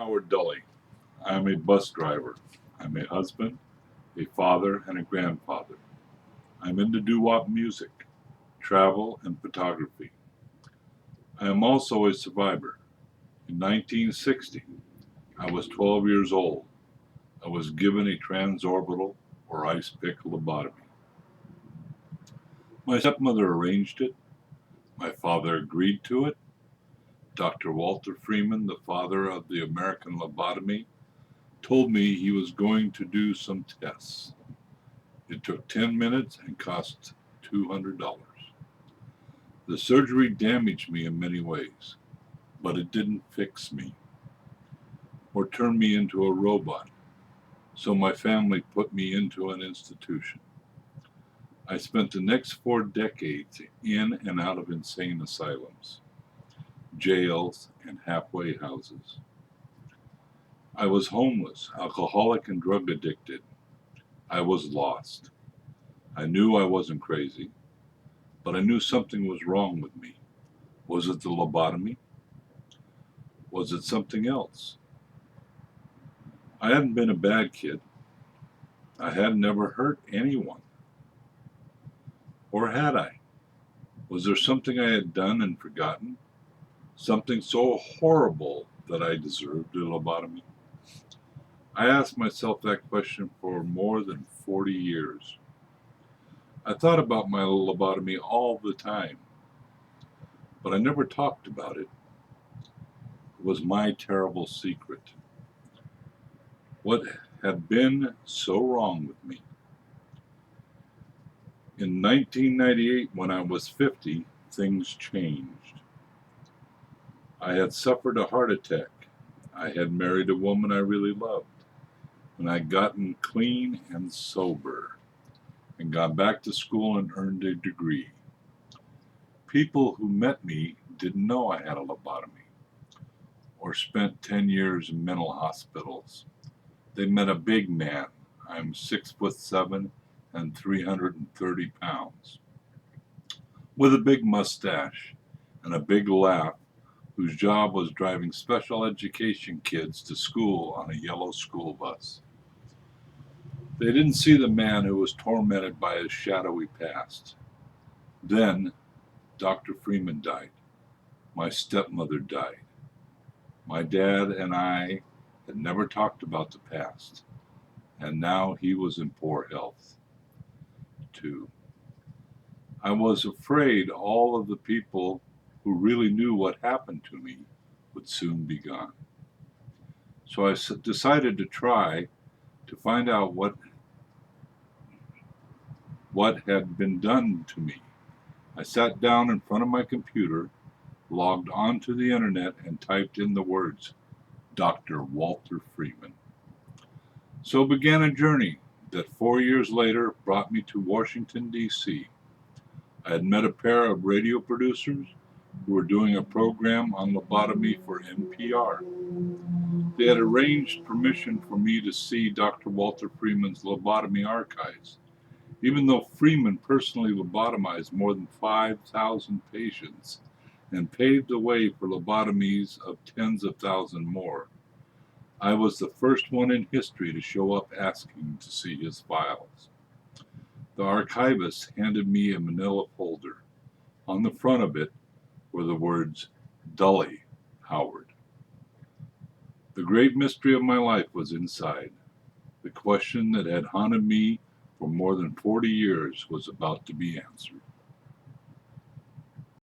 Howard Dully. I'm a bus driver. I'm a husband, a father, and a grandfather. I'm into doo-wop music, travel, and photography. I am also a survivor. In 1960, I was 12 years old. I was given a transorbital or ice pick lobotomy. My stepmother arranged it. My father agreed to it. Dr. Walter Freeman, the father of the American lobotomy, told me he was going to do some tests. It took 10 minutes and cost $200. The surgery damaged me in many ways, but it didn't fix me or turn me into a robot, so my family put me into an institution. I spent the next 4 decades in and out of insane asylums, jails, and halfway houses. I was homeless, alcoholic, and drug addicted. I was lost. I knew I wasn't crazy, but I knew something was wrong with me. Was it the lobotomy? Was it something else? I hadn't been a bad kid. I had never hurt anyone. Or had I? Was there something I had done and forgotten? Something so horrible that I deserved a lobotomy? I asked myself that question for more than 40 years. I thought about my lobotomy all the time, but I never talked about it. It was my terrible secret. What had been so wrong with me? In 1998, when I was 50, things changed. I had suffered a heart attack. I had married a woman I really loved. And I'd gotten clean and sober and gone back to school and earned a degree. People who met me didn't know I had a lobotomy or spent 10 years in mental hospitals. They met a big man. I'm 6'7" and 330 pounds, with a big mustache and a big laugh, whose job was driving special education kids to school on a yellow school bus. They didn't see the man who was tormented by his shadowy past. Then Dr. Freeman died. My stepmother died. My dad and I had never talked about the past, and now he was in poor health, too. I was afraid all of the people who really knew what happened to me would soon be gone. So I decided to try to find out what had been done to me. I sat down in front of my computer, logged onto the internet, and typed in the words, Dr. Walter Freeman. So began a journey that 4 years later brought me to Washington, D.C. I had met a pair of radio producers who were doing a program on lobotomy for NPR. They had arranged permission for me to see Dr. Walter Freeman's lobotomy archives, even though Freeman personally lobotomized more than 5,000 patients and paved the way for lobotomies of tens of thousands more. I was the first one in history to show up asking to see his files. The archivist handed me a manila folder. On the front of it were the words, Dully, Howard. The great mystery of my life was inside. The question that had haunted me for more than 40 years was about to be answered.